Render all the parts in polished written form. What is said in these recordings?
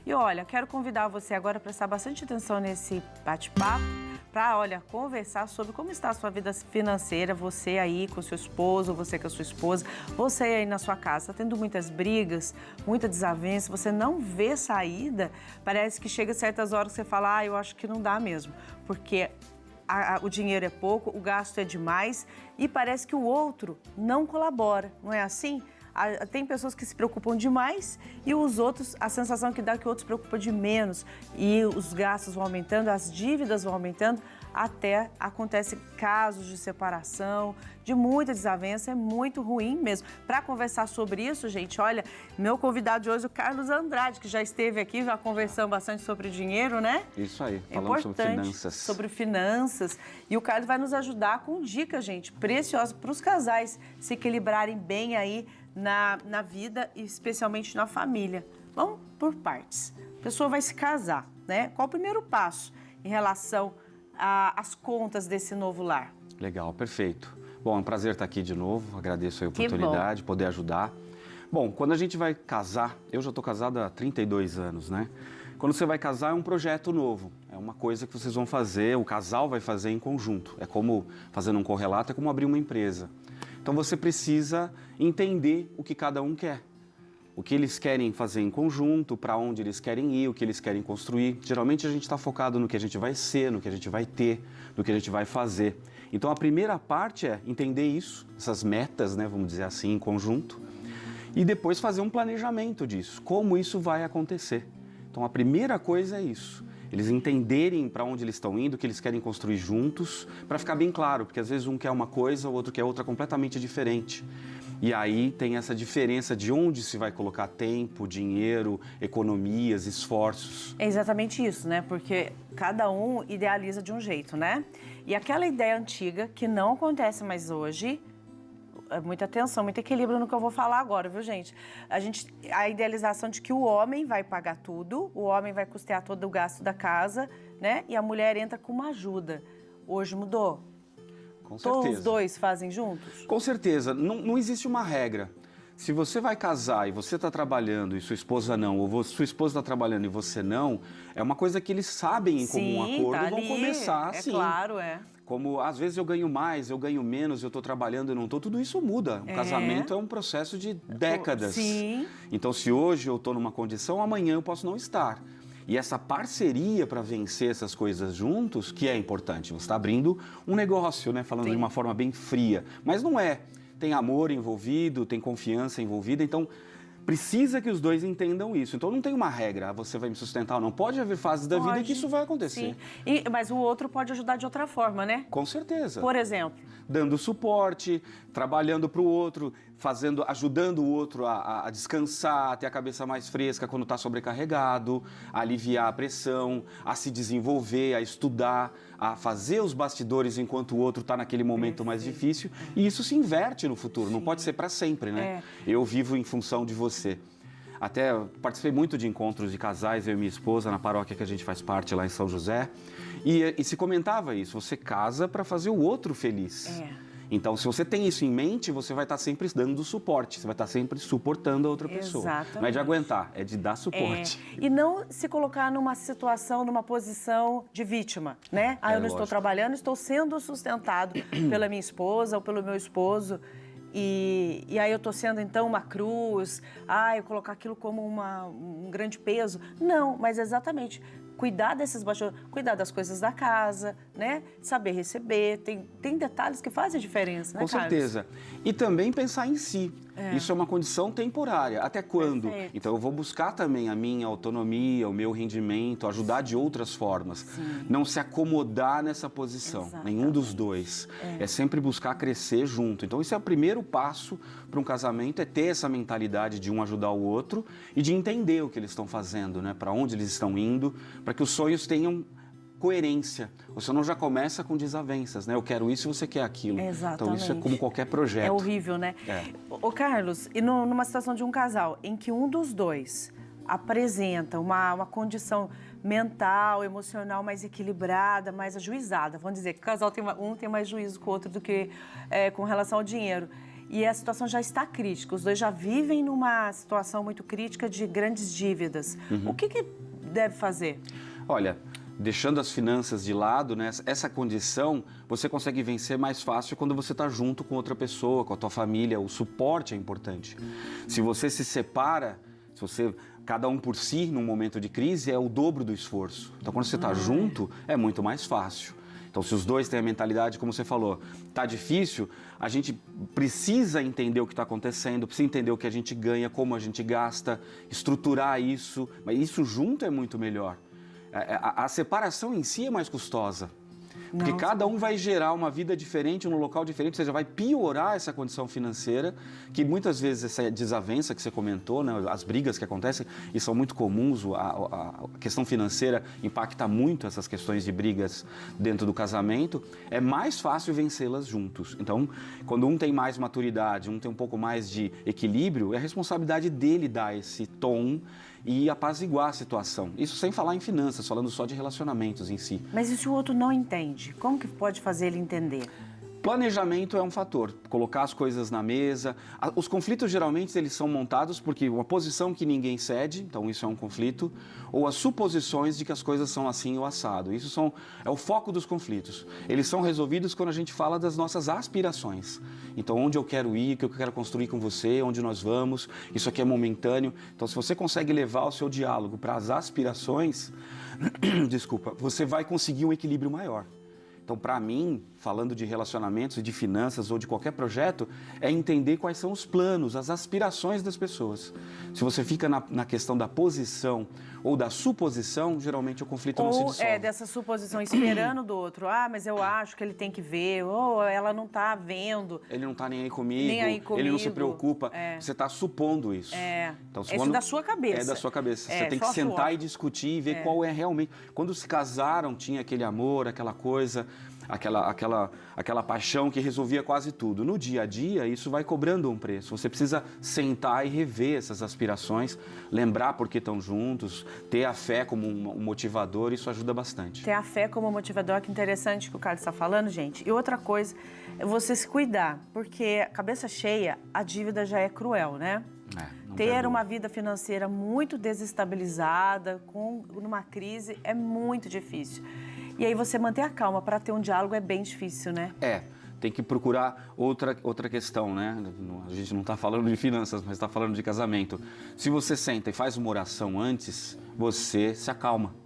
E olha, quero convidar você agora a prestar bastante atenção nesse bate-papo, para, olha, conversar sobre como está a sua vida financeira, você aí com seu esposo, você com a sua esposa, você aí na sua casa, está tendo muitas brigas, muita desavença, você não vê saída, parece que chega certas horas que você fala, eu acho que não dá mesmo, porque o dinheiro é pouco, o gasto é demais e parece que o outro não colabora, não é assim? Tem pessoas que se preocupam demais e os outros, a sensação que dá é que o outro se preocupa de menos e os gastos vão aumentando, as dívidas vão aumentando, até acontecem casos de separação, de muita desavença, é muito ruim mesmo. Para conversar sobre isso, gente, olha, meu convidado de hoje é o Carlos Andrade, que já esteve aqui, já conversamos bastante sobre dinheiro, né? Isso aí, falando sobre finanças. Sobre finanças. E o Carlos vai nos ajudar com dicas, gente, preciosas para os casais se equilibrarem bem aí na vida e especialmente na família. Vamos por partes. A pessoa vai se casar, né? Qual o primeiro passo em relação às contas desse novo lar? Legal, perfeito. Bom, é um prazer estar aqui de novo, agradeço a oportunidade de poder ajudar. Bom, quando a gente vai casar, eu já estou casado há 32 anos, né? Quando você vai casar é um projeto novo, é uma coisa que vocês vão fazer, o casal vai fazer em conjunto. É como, fazendo um correlato, é como abrir uma empresa. Então você precisa entender o que cada um quer. O que eles querem fazer em conjunto, para onde eles querem ir, o que eles querem construir. Geralmente a gente está focado no que a gente vai ser, no que a gente vai ter, no que a gente vai fazer. Então a primeira parte é entender isso, essas metas, né, vamos dizer assim, em conjunto. E depois fazer um planejamento disso, como isso vai acontecer. Então a primeira coisa é isso. Eles entenderem para onde eles estão indo, o que eles querem construir juntos, para ficar bem claro, porque às vezes um quer uma coisa, o outro quer outra completamente diferente. E aí tem essa diferença de onde se vai colocar tempo, dinheiro, economias, esforços. É exatamente isso, né? Porque cada um idealiza de um jeito, né? E aquela ideia antiga, que não acontece mais hoje, muita atenção, muito equilíbrio no que eu vou falar agora, viu, gente? A idealização de que o homem vai pagar tudo, o homem vai custear todo o gasto da casa, né? E a mulher entra com uma ajuda. Hoje mudou? Com certeza. Todos os dois fazem juntos? Com certeza. Não existe uma regra. Se você vai casar e você está trabalhando e sua esposa não, ou sua esposa está trabalhando e você não, é uma coisa que eles sabem em comum acordo e vão começar assim. É claro, é. Como às vezes eu ganho mais, eu ganho menos, eu estou trabalhando, eu não estou, tudo isso muda. O casamento é um processo de décadas. Sim. Então se hoje eu estou numa condição, amanhã eu posso não estar. E essa parceria para vencer essas coisas juntos, que é importante. Você está abrindo um negócio, né? Falando de uma forma bem fria. Mas não é. Tem amor envolvido, tem confiança envolvida, então precisa que os dois entendam isso. Então não tem uma regra, você vai me sustentar ou não. Pode haver fases da vida que isso vai acontecer. Sim. Mas o outro pode ajudar de outra forma, né? Com certeza. Por exemplo? Dando suporte, trabalhando para o outro, ajudando o outro a descansar, a ter a cabeça mais fresca quando está sobrecarregado, a aliviar a pressão, a se desenvolver, a estudar, a fazer os bastidores enquanto o outro está naquele momento mais difícil. E isso se inverte no futuro, não pode ser para sempre, né? Eu vivo em função de você. Até participei muito de encontros de casais, eu e minha esposa, na paróquia que a gente faz parte lá em São José. E se comentava isso, você casa para fazer o outro feliz. Então, se você tem isso em mente, você vai estar sempre dando suporte, você vai estar sempre suportando a outra pessoa. Exatamente. Não é de aguentar, é de dar suporte. E não se colocar numa situação, numa posição de vítima, né? Eu não estou trabalhando, estou sendo sustentado pela minha esposa ou pelo meu esposo. E aí eu estou sendo, então, uma cruz, eu colocar aquilo como um grande peso. Não, mas exatamente, cuidar desses bastidores, cuidar das coisas da casa, né? Saber receber, tem detalhes que fazem a diferença, né, Com certeza. E também pensar em si. Isso é uma condição temporária. Até quando? Perfeito. Então eu vou buscar também a minha autonomia, o meu rendimento, ajudar de outras formas. Não se acomodar nessa posição, nenhum dos dois. É sempre buscar crescer junto. Então esse é o primeiro passo para um casamento, é ter essa mentalidade de um ajudar o outro e de entender o que eles estão fazendo, né? Para onde eles estão indo, para que os sonhos tenham coerência. O senhor não já começa com desavenças, né? Eu quero isso e você quer aquilo. Exatamente. Então isso é como qualquer projeto. É horrível, né? Ô Carlos, e numa situação de um casal em que um dos dois apresenta uma condição mental, emocional mais equilibrada, mais ajuizada, vamos dizer que o casal tem mais juízo que o outro do que com relação ao dinheiro. e a situação já está crítica. Os dois já vivem numa situação muito crítica de grandes dívidas. O que deve fazer? Olha, deixando as finanças de lado, né, essa condição você consegue vencer mais fácil quando você está junto com outra pessoa, com a tua família. O suporte é importante. Se você se separa, se você cada um por si num momento de crise, é o dobro do esforço. Então, quando você está junto, é muito mais fácil. Então, se os dois têm a mentalidade, como você falou, tá difícil, a gente precisa entender o que está acontecendo, precisa entender o que a gente ganha, como a gente gasta, estruturar isso. Mas isso junto é muito melhor. A separação em si é mais custosa. Porque cada um vai gerar uma vida diferente, num local diferente, ou seja, vai piorar essa condição financeira, que muitas vezes essa desavença que você comentou, né, as brigas que acontecem, e são muito comuns, a questão financeira impacta muito essas questões de brigas dentro do casamento, é mais fácil vencê-las juntos. Então, quando um tem mais maturidade, um tem um pouco mais de equilíbrio, é a responsabilidade dele dar esse tom e apaziguar a situação. Isso sem falar em finanças, falando só de relacionamentos em si. Mas e se o outro não entende? Como que pode fazer ele entender? Planejamento é um fator, colocar as coisas na mesa. Os conflitos geralmente eles são montados porque uma posição que ninguém cede, então isso é um conflito, ou as suposições de que as coisas são assim ou assado. Isso é o foco dos conflitos. Eles são resolvidos quando a gente fala das nossas aspirações. Então, onde eu quero ir, o que eu quero construir com você, onde nós vamos, isso aqui é momentâneo. Então, se você consegue levar o seu diálogo para as aspirações, desculpa, você vai conseguir um equilíbrio maior. Então, para mim, falando de relacionamentos, de finanças ou de qualquer projeto, é entender quais são os planos, as aspirações das pessoas. Se você fica na questão da posição ou da suposição, geralmente o conflito não se dissolve. Ou dessa suposição, esperando do outro. Ah, mas eu acho que ele tem que ver. Ou ela não está vendo. Ele não está nem aí comigo. Nem aí comigo. Ele não se preocupa. Você está supondo isso. Então, isso é da sua cabeça. É da sua cabeça. Você tem que sentar e discutir e ver qual é realmente... Quando se casaram, tinha aquele amor, aquela coisa... Aquela paixão que resolvia quase tudo. No dia a dia, isso vai cobrando um preço. Você precisa sentar e rever essas aspirações, lembrar por que estão juntos, ter a fé como um motivador, isso ajuda bastante. Ter a fé como motivador, que interessante que o Carlos está falando, gente. E outra coisa é você se cuidar, porque cabeça cheia, a dívida já é cruel, né? Ter uma vida financeira muito desestabilizada, numa crise, é muito difícil. E aí você manter a calma para ter um diálogo é bem difícil, né? Tem que procurar outra questão, né? A gente não está falando de finanças, mas está falando de casamento. Se você senta e faz uma oração antes, você se acalma.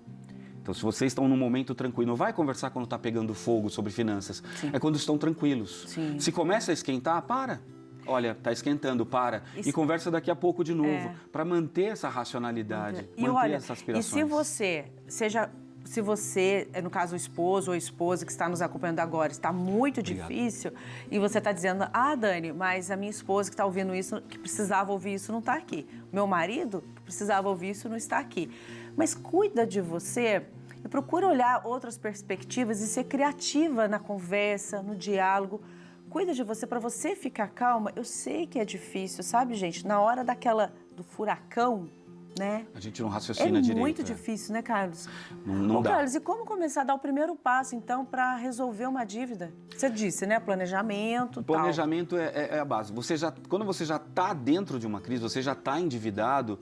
Então, se vocês estão num momento tranquilo, não vai conversar quando está pegando fogo sobre finanças. Sim. É quando estão tranquilos. Sim. Se começa a esquentar, para. Olha, está esquentando, para. E conversa daqui a pouco de novo, para manter essa racionalidade, manter essas aspirações. Se você, no caso o esposo ou a esposa que está nos acompanhando agora, está muito difícil e você está dizendo, Dani, mas a minha esposa que está ouvindo isso, que precisava ouvir isso, não está aqui. Meu marido, que precisava ouvir isso, não está aqui. Mas cuida de você e procura olhar outras perspectivas e ser criativa na conversa, no diálogo. Cuida de você para você ficar calma. Eu sei que é difícil, sabe, gente? Na hora do furacão, né? A gente não raciocina direito. É muito difícil, né, Carlos? Não dá. Carlos, e como começar a dar o primeiro passo, então, para resolver uma dívida? Você disse, né? Planejamento, Planejamento é a base. Quando você já está dentro de uma crise, você já está endividado,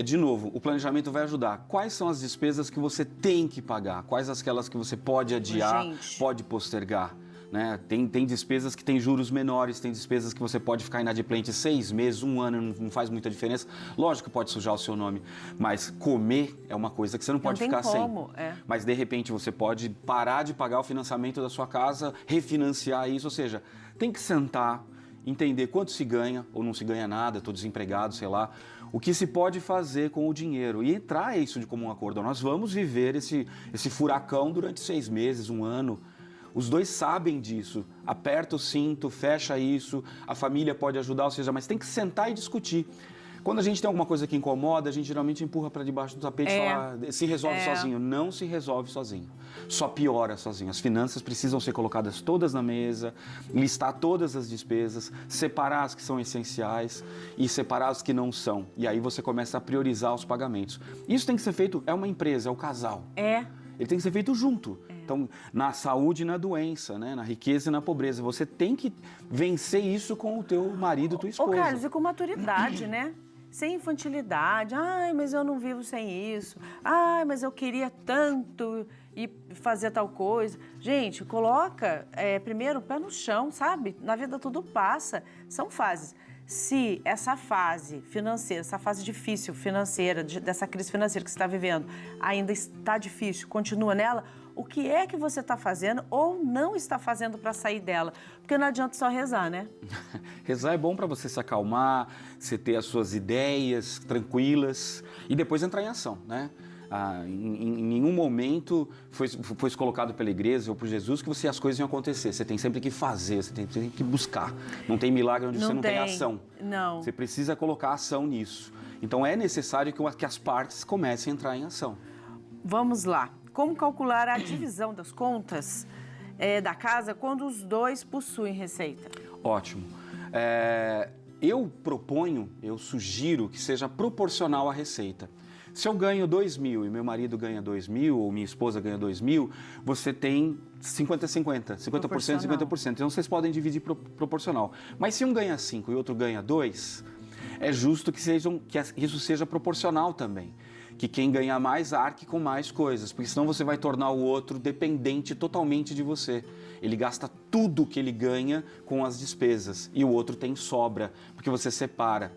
de novo, o planejamento vai ajudar. Quais são as despesas que você tem que pagar? Quais aquelas que você pode adiar, pode postergar? Né? Tem despesas que têm juros menores, tem despesas que você pode ficar inadimplente 6 meses, 1 ano, não faz muita diferença. Lógico que pode sujar o seu nome, mas comer é uma coisa que você não pode ficar sem. Mas, de repente, você pode parar de pagar o financiamento da sua casa, refinanciar isso, ou seja, tem que sentar, entender quanto se ganha ou não se ganha nada, estou desempregado, sei lá, o que se pode fazer com o dinheiro e entrar isso de comum acordo. Nós vamos viver esse furacão durante 6 meses, 1 ano. Os dois sabem disso. Aperta o cinto, fecha isso, a família pode ajudar, ou seja, mas tem que sentar e discutir. Quando a gente tem alguma coisa que incomoda, a gente geralmente empurra para debaixo do tapete e fala, se resolve sozinho. Não se resolve sozinho. Só piora sozinho. As finanças precisam ser colocadas todas na mesa, listar todas as despesas, separar as que são essenciais e separar as que não são. E aí você começa a priorizar os pagamentos. Isso tem que ser feito, é uma empresa, é o casal. Ele tem que ser feito junto. Então, na saúde e na doença, né? Na riqueza e na pobreza. Você tem que vencer isso com o teu marido e tua esposa. Ô, Carlos, e com maturidade, né? Sem infantilidade. Ai, mas eu não vivo sem isso. Ai, mas eu queria tanto ir fazer tal coisa. Gente, coloca primeiro o pé no chão, sabe? Na vida tudo passa. São fases. Se essa fase financeira, essa fase difícil financeira, dessa crise financeira que você está vivendo, ainda está difícil, continua nela, o que é que você está fazendo ou não está fazendo para sair dela? Porque não adianta só rezar, né? Rezar é bom para você se acalmar, você ter as suas ideias tranquilas e depois entrar em ação, né? Em nenhum momento foi colocado pela igreja ou por Jesus que as coisas iam acontecer. Você tem sempre que fazer, você tem sempre que buscar. Não tem milagre onde você não tem ação. Não. Você precisa colocar ação nisso. Então é necessário que as partes comecem a entrar em ação. Vamos lá. Como calcular a divisão das contas da casa quando os dois possuem receita? Ótimo. Eu sugiro que seja proporcional à receita. Se eu ganho 2.000 e meu marido ganha 2.000 ou minha esposa ganha 2.000, você tem 50-50, 50%, 50%. Então vocês podem dividir proporcional. Mas se um ganha 5 e outro ganha 2, é justo que isso seja proporcional também. Que quem ganha mais arque com mais coisas, porque senão você vai tornar o outro dependente totalmente de você. Ele gasta tudo que ele ganha com as despesas e o outro tem sobra, porque você separa.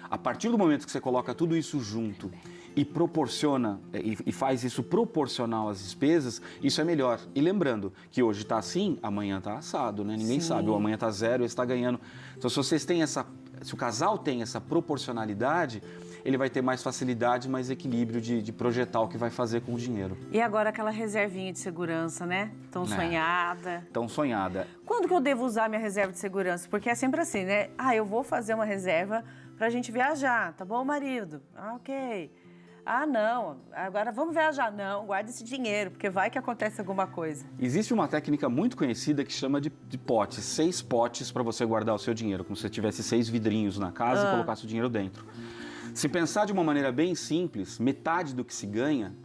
A partir do momento que você coloca tudo isso junto e proporciona e faz isso proporcional às despesas, isso é melhor. E lembrando que hoje está assim, amanhã está assado, né? Ninguém sabe, ou amanhã está zero, ele está ganhando. Então, se o casal tem essa proporcionalidade, ele vai ter mais facilidade, mais equilíbrio de projetar o que vai fazer com o dinheiro. E agora aquela reservinha de segurança, né? Tão sonhada. Tão sonhada. Quando que eu devo usar minha reserva de segurança? Porque é sempre assim, né? Eu vou fazer uma reserva pra gente viajar, tá bom, marido? Ok. Não, agora vamos viajar. Não, guarda esse dinheiro, porque vai que acontece alguma coisa. Existe uma técnica muito conhecida que chama de potes, 6 potes para você guardar o seu dinheiro, como se você tivesse 6 vidrinhos na casa e colocasse o dinheiro dentro. Se pensar de uma maneira bem simples, metade do que se ganha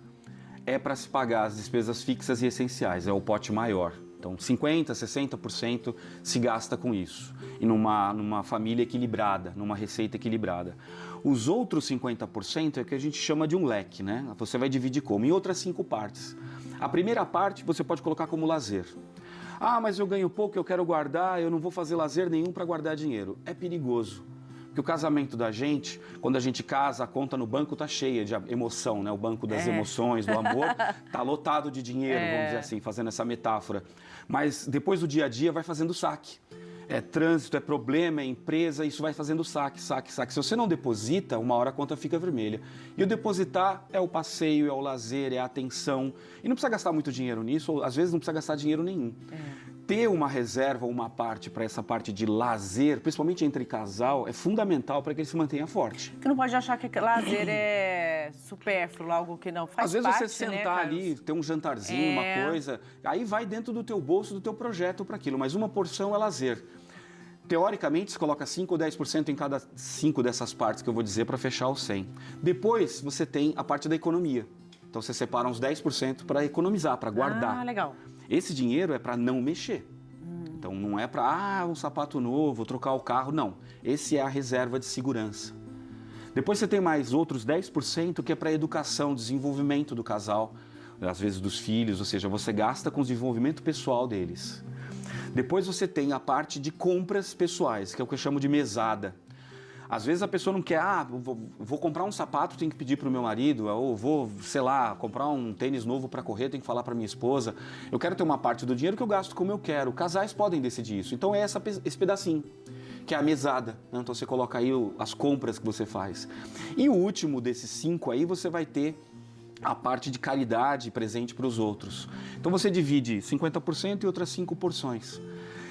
é para se pagar as despesas fixas e essenciais, é o pote maior. Então, 50%, 60% se gasta com isso. E numa família equilibrada, numa receita equilibrada. Os outros 50% é o que a gente chama de um leque, né? Você vai dividir como? Em outras 5 partes. A primeira parte você pode colocar como lazer. Mas eu ganho pouco, eu quero guardar, eu não vou fazer lazer nenhum para guardar dinheiro. É perigoso. Porque o casamento da gente, quando a gente casa, a conta no banco tá cheia de emoção, né? O banco das emoções, do amor, tá lotado de dinheiro, vamos dizer assim, fazendo essa metáfora. Mas depois do dia a dia vai fazendo saque. É trânsito, é problema, é empresa, isso vai fazendo saque, saque, saque. Se você não deposita, uma hora a conta fica vermelha. E o depositar é o passeio, é o lazer, é a atenção. E não precisa gastar muito dinheiro nisso, ou às vezes não precisa gastar dinheiro nenhum. Ter uma reserva, uma parte para essa parte de lazer, principalmente entre casal, é fundamental para que ele se mantenha forte. Você não pode achar que lazer é supérfluo, algo que não faz parte, às vezes você sentar ali, ter um jantarzinho, uma coisa, aí vai dentro do teu bolso, do teu projeto para aquilo, mas uma porção é lazer. Teoricamente, se coloca 5 ou 10% em cada 5 dessas partes que eu vou dizer para fechar o 100. Depois, você tem a parte da economia. Então, você separa uns 10% para economizar, para guardar. Legal. Esse dinheiro é para não mexer. Então, não é para, um sapato novo, trocar o carro, não. Esse é a reserva de segurança. Depois você tem mais outros 10% que é para educação, desenvolvimento do casal, às vezes dos filhos, ou seja, você gasta com o desenvolvimento pessoal deles. Depois você tem a parte de compras pessoais, que é o que eu chamo de mesada. Às vezes a pessoa não quer, vou comprar um sapato, tenho que pedir para o meu marido, ou vou, sei lá, comprar um tênis novo para correr, tenho que falar para minha esposa. Eu quero ter uma parte do dinheiro que eu gasto como eu quero. Casais podem decidir isso. Então é esse pedacinho, que é a mesada. Né? Então você coloca aí as compras que você faz. E o último desses 5 aí, você vai ter a parte de caridade presente para os outros. Então você divide 50% e outras 5 porções.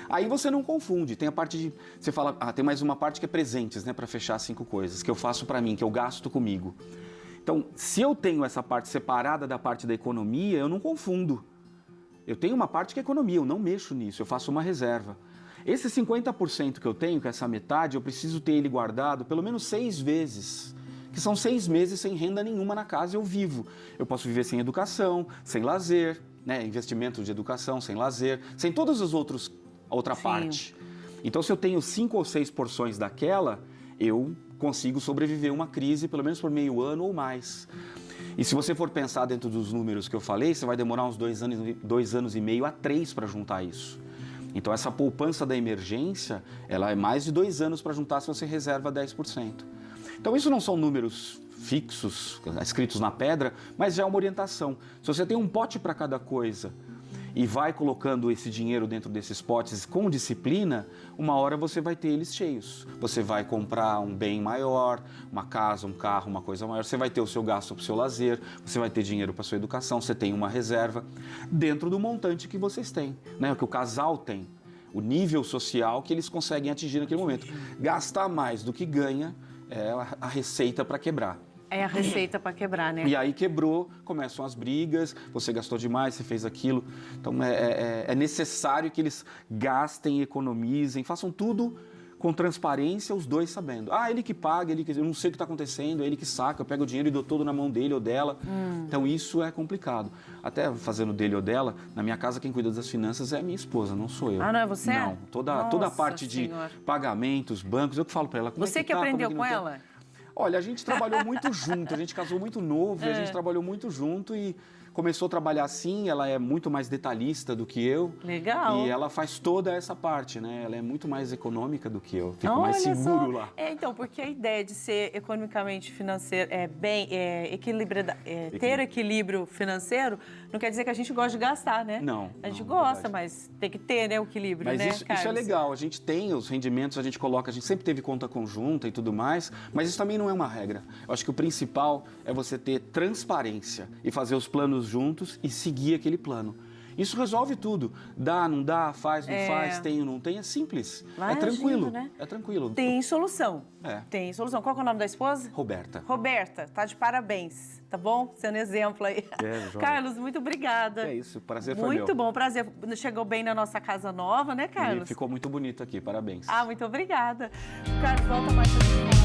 Aí você não confunde, tem a parte de... Você fala, tem mais uma parte que é presentes, né, para fechar 5 coisas, que eu faço para mim, que eu gasto comigo. Então, se eu tenho essa parte separada da parte da economia, eu não confundo. Eu tenho uma parte que é economia, eu não mexo nisso, eu faço uma reserva. Esse 50% que eu tenho, que é essa metade, eu preciso ter ele guardado pelo menos 6 vezes. Que são 6 meses sem renda nenhuma na casa, eu vivo. Eu posso viver sem educação, sem lazer, né? Investimento de educação, sem lazer, sem todas as outra Sim. parte. Então, se eu tenho 5 ou 6 porções daquela, eu consigo sobreviver uma crise pelo menos por meio ano ou mais. E se você for pensar dentro dos números que eu falei, você vai demorar uns 2 anos e meio a 3 para juntar isso. Então, essa poupança da emergência, ela é mais de 2 anos para juntar se você reserva 10%. Então, isso não são números fixos, escritos na pedra, mas já é uma orientação. Se você tem um pote para cada coisa e vai colocando esse dinheiro dentro desses potes com disciplina, uma hora você vai ter eles cheios. Você vai comprar um bem maior, uma casa, um carro, uma coisa maior. Você vai ter o seu gasto para o seu lazer, você vai ter dinheiro para a sua educação, você tem uma reserva dentro do montante que vocês têm, né? O que o casal tem, o nível social que eles conseguem atingir naquele momento. Gastar mais do que ganha é a receita para quebrar. É a receita para quebrar, né? E aí quebrou, começam as brigas, você gastou demais, você fez aquilo. Então é necessário que eles gastem, economizem, façam tudo com transparência, os dois sabendo. Ah, ele que paga, eu não sei o que está acontecendo, é ele que saca, eu pego o dinheiro e dou todo na mão dele ou dela. Então isso é complicado. Até fazendo dele ou dela, na minha casa quem cuida das finanças é a minha esposa, não sou eu. Ah, não é você? Não, toda a parte Senhora. de pagamentos, bancos, eu que falo para ela. Como Você é que tá, aprendeu como é com que não tá? ela? Olha, a gente trabalhou muito junto, a gente casou muito novo, e a gente trabalhou muito junto e começou a trabalhar assim, ela é muito mais detalhista do que eu. Legal. E ela faz toda essa parte, né? Ela é muito mais econômica do que eu, fico Olha mais seguro só. lá. Então, porque a ideia de ser economicamente financeiro, ter equilíbrio financeiro, não quer dizer que a gente gosta de gastar, né? Não. A gente não, gosta, verdade. mas tem que ter, né, o equilíbrio, Mas né, isso é Carlos? legal, a gente tem os rendimentos, a gente sempre teve conta conjunta e tudo mais, mas isso também não é uma regra. Eu acho que o principal é você ter transparência e fazer os planos juntos e seguir aquele plano. Isso resolve tudo. Dá, não dá, faz, não faz, tem ou não tem, é simples. Vai é tranquilo, agindo, né? É tranquilo. Tem solução. É. Tem solução. Qual que é o nome da esposa? Roberta. Roberta, tá de parabéns, tá bom? Sendo exemplo aí. Joia. Carlos, muito obrigada. É isso, prazer foi meu. Muito bom, prazer. Chegou bem na nossa casa nova, né, Carlos? E ficou muito bonito aqui, parabéns. Ah, muito obrigada. Carlos, volta mais.